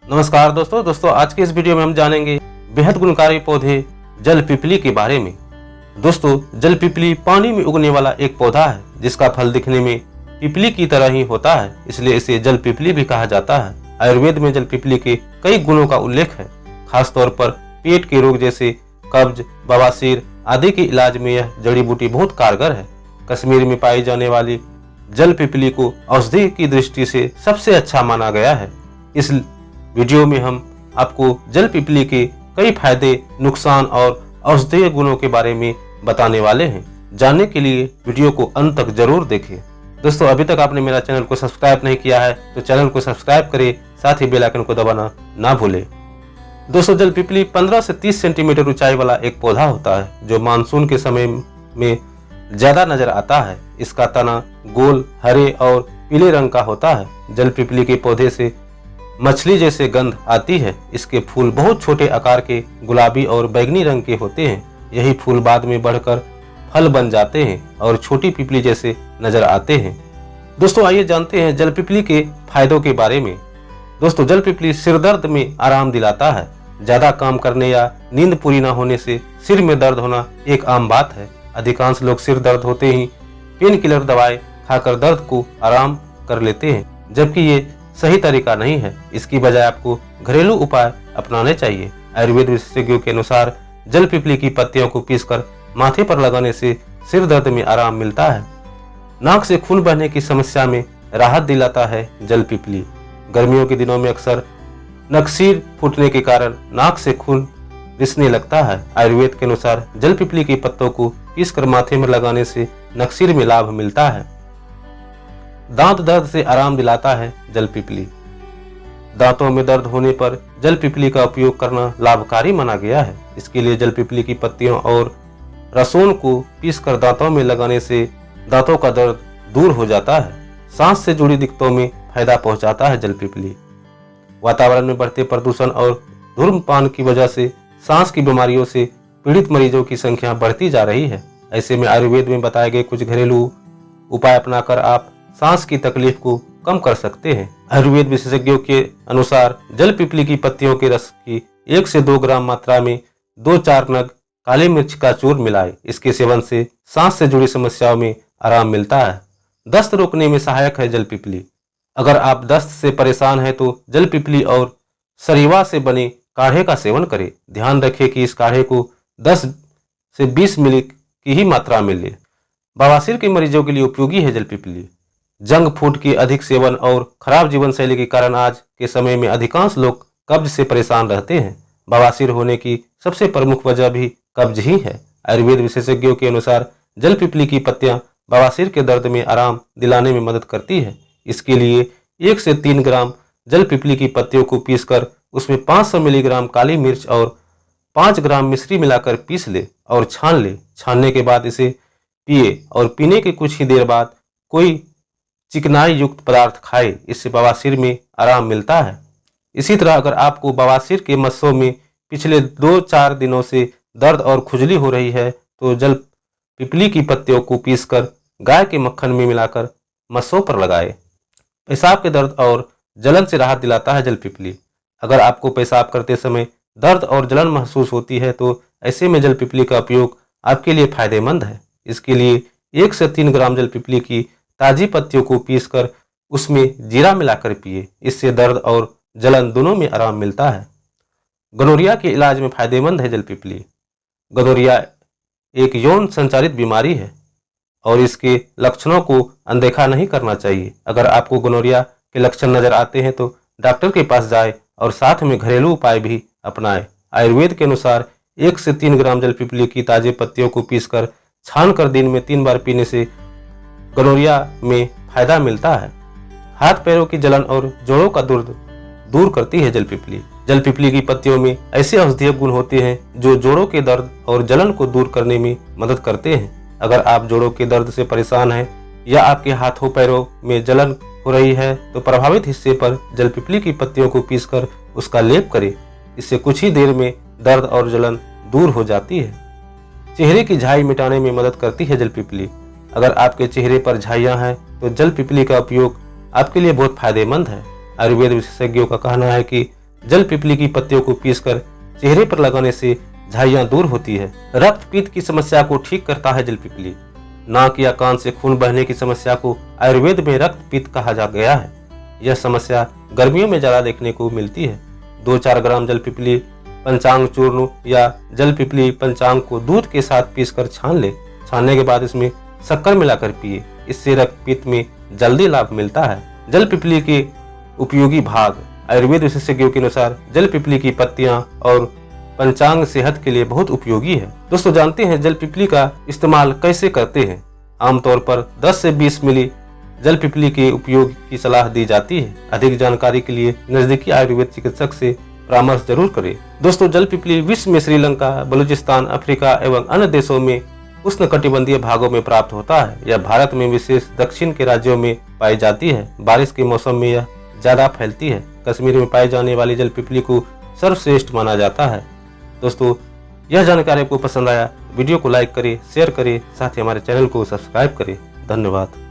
नमस्कार दोस्तों आज के इस वीडियो में हम जानेंगे बेहद गुणकारी पौधे जल पिपली के बारे में। दोस्तों, जल पिपली पानी में उगने वाला एक पौधा है जिसका फल दिखने में पिपली की तरह ही होता है, इसलिए इसे जल पिपली भी कहा जाता है। आयुर्वेद में जल पिपली के कई गुणों का उल्लेख है। खासतौर पर पेट के रोग जैसे कब्ज, बवासीर आदि के इलाज में यह जड़ी बूटी बहुत कारगर है। कश्मीर में पाई जाने वाली जल पिपली को औषधि की दृष्टि से सबसे अच्छा माना गया है। इस वीडियो में हम आपको जल पिपली के कई फायदे, नुकसान और औषधीय गुणों के बारे में बताने वाले हैं। जानने के लिए वीडियो को अंत तक जरूर देखें। दोस्तों, अभी तक आपने मेरा चैनल को सब्सक्राइब नहीं किया है तो चैनल को सब्सक्राइब करें, साथ ही बेल आइकन को दबाना ना भूलें। दोस्तों, जल पिपली 15 से 30 सेंटीमीटर ऊंचाई वाला एक पौधा होता है जो मानसून के समय में ज्यादा नजर आता है। इसका तना गोल, हरे और पीले रंग का होता है। जल पिपली के पौधे से मछली जैसे गंध आती है। इसके फूल बहुत छोटे आकार के गुलाबी और बैंगनी रंग के होते हैं। यही फूल बाद में बढ़कर फल बन जाते हैं और छोटी पिपली जैसे नजर आते हैं। दोस्तों, आइए जानते हैं जल पिपली के फायदों के बारे में। दोस्तों, जल पिपली सिर दर्द में आराम दिलाता है। ज्यादा काम करने या नींद पूरी न होने से सिर में दर्द होना एक आम बात है। अधिकांश लोग सिर दर्द होते ही पेन किलर दवाई खाकर दर्द को आराम कर लेते हैं, जबकि ये सही तरीका नहीं है। इसकी बजाय आपको घरेलू उपाय अपनाने चाहिए। आयुर्वेद विशेषज्ञों के अनुसार जल पिपली की पत्तियों को पीसकर माथे पर लगाने से सिर दर्द में आराम मिलता है। नाक से खून बहने की समस्या में राहत दिलाता है जल पिपली। गर्मियों के दिनों में अक्सर नकसीर फूटने के कारण नाक से खून रिसने लगता है। आयुर्वेद के अनुसार जल पिपली के पत्तों को पीसकर माथे में लगाने से नकसीर में लाभ मिलता है। दांत दर्द से आराम दिलाता है जल पिपली। दांतों में दर्द होने पर जल पिपली का उपयोग करना लाभकारी माना गया है। इसके लिए जल पिपली की पत्तियों और रसों को पीसकर दांतों में लगाने से दांतों का दर्द दूर हो जाता है। सांस से जुड़ी दिक्कतों में फायदा पहुंचाता है जल पिपली। वातावरण में बढ़ते प्रदूषण और धूम्रपान की वजह से सांस की बीमारियों से पीड़ित मरीजों की संख्या बढ़ती जा रही है। ऐसे में आयुर्वेद में बताए गए कुछ घरेलू उपाय अपनाकर आप सांस की तकलीफ को कम कर सकते हैं। आयुर्वेद विशेषज्ञों के अनुसार जल पिपली की पत्तियों के रस की 1 से 2 ग्राम मात्रा में 2-4 नग काली मिर्च का चूर्ण मिलाएं। इसके सेवन से सांस से जुड़ी समस्याओं में आराम मिलता है। दस्त रोकने में सहायक है जल पिपली। अगर आप दस्त से परेशान हैं तो जल पिपली और सरीवा से बने काढ़े का सेवन करें। ध्यान रखें कि इस काढ़े को 10 से 20 मिली की ही मात्रा में लें। बवासीर के मरीजों के लिए उपयोगी है जल पिपली। जंक फूड के अधिक सेवन और खराब जीवन शैली के कारण आज के समय में अधिकांश लोग कब्ज से परेशान रहते हैं। बवासीर होने की सबसे प्रमुख वजह भी कब्ज ही है। आयुर्वेद विशेषज्ञों के अनुसार जल पिपली की पत्तियां बवासीर के दर्द में आराम दिलाने में मदद करती है। इसके लिए 1 से 3 ग्राम जल पिपली की पत्तियों को पीसकर उसमें 500 मिलीग्राम काली मिर्च और 5 ग्राम मिश्री मिलाकर पीस ले और छान ले। छानने के बाद इसे पिए और पीने के कुछ ही देर बाद कोई चिकनाई युक्त पदार्थ खाए। इससे बवासीर में आराम मिलता है। इसी तरह अगर आपको बवासीर के मस्सों में पिछले 2-4 दिनों से दर्द और खुजली हो रही है तो जल पिपली की पत्तियों को पीसकर गाय के मक्खन में मिलाकर मस्सों पर लगाए। पेशाब के दर्द और जलन से राहत दिलाता है जल पिपली। अगर आपको पेशाब करते समय दर्द और जलन महसूस होती है तो ऐसे में जल पिपली का उपयोग आपके लिए फायदेमंद है। इसके लिए 1 से 3 ग्राम जल पिपली की ताजी पत्तियों को पीसकर उसमें जीरा मिलाकर पिए। इससे दर्द और जलन दोनों में आराम मिलता है। गनोरिया के इलाज में फायदेमंद है जल पिपली। गनोरिया एक यौन संचारित बीमारी है और इसके लक्षणों को अनदेखा नहीं करना चाहिए। अगर आपको गनोरिया के लक्षण नजर आते हैं तो डॉक्टर के पास जाए और साथ में घरेलू उपाय भी अपनाएं। आयुर्वेद के अनुसार 1 से 3 ग्राम जल पिपली की ताजे पत्तियों को पीसकर छानकर दिन में 3 बार पीने से गनोरिया में फायदा मिलता है। हाथ पैरों की जलन और जोड़ों का दर्द दूर करती है जल पिपली। जल पिपली की पत्तियों में ऐसे औषधीय गुण होते हैं जो जोड़ों के दर्द और जलन को दूर करने में मदद करते हैं। अगर आप जोड़ों के दर्द से परेशान हैं या आपके हाथों पैरों में जलन हो रही है तो प्रभावित हिस्से पर जल पिपली की पत्तियों को पीसकर उसका लेप करें। इससे कुछ ही देर में दर्द और जलन दूर हो जाती है। चेहरे की झाई मिटाने में मदद करती है जल पिपली। अगर आपके चेहरे पर झाइयां हैं तो जल पिपली का उपयोग आपके लिए बहुत फायदेमंद है। आयुर्वेद विशेषज्ञों का कहना है कि जल पिपली की पत्तियों को पीसकर चेहरे पर लगाने से झाइयां दूर होती है। रक्तपित्त की समस्या को ठीक करता है जल पिपली। नाक या कान से खून बहने की समस्या को आयुर्वेद में रक्तपित्त कहा जा गया है। यह समस्या गर्मियों में ज्यादा देखने को मिलती है। 2-4 ग्राम जल पिपली पंचांग चूर्ण या जल पिपली पंचांग को दूध के साथ पीसकर छान ले। छानने के बाद इसमें शक्कर मिलाकर पिए। इससे रक्तपित्त में जल्दी लाभ मिलता है। जल पिपली के उपयोगी भाग। आयुर्वेद विशेषज्ञों के अनुसार जल पिपली की पत्तियां और पंचांग सेहत के लिए बहुत उपयोगी है। दोस्तों जानते हैं जल पिपली का इस्तेमाल कैसे करते हैं। आमतौर पर 10 से 20 मिली जल पिपली के उपयोग की सलाह दी जाती है। अधिक जानकारी के लिए नजदीकी आयुर्वेद चिकित्सक से परामर्श जरूर करें। दोस्तों जल पिपली विश्व में श्रीलंका, बलूचिस्तान, अफ्रीका एवं अन्य देशों में उष्णकटिबंधीय भागों में प्राप्त होता है। यह भारत में विशेष दक्षिण के राज्यों में पाई जाती है। बारिश के मौसम में यह ज्यादा फैलती है। कश्मीर में पाई जाने वाली जल पिपली को सर्वश्रेष्ठ माना जाता है। दोस्तों यह जानकारी आपको पसंद आया, वीडियो को लाइक करें, शेयर करें, साथ ही हमारे चैनल को सब्सक्राइब करें। धन्यवाद।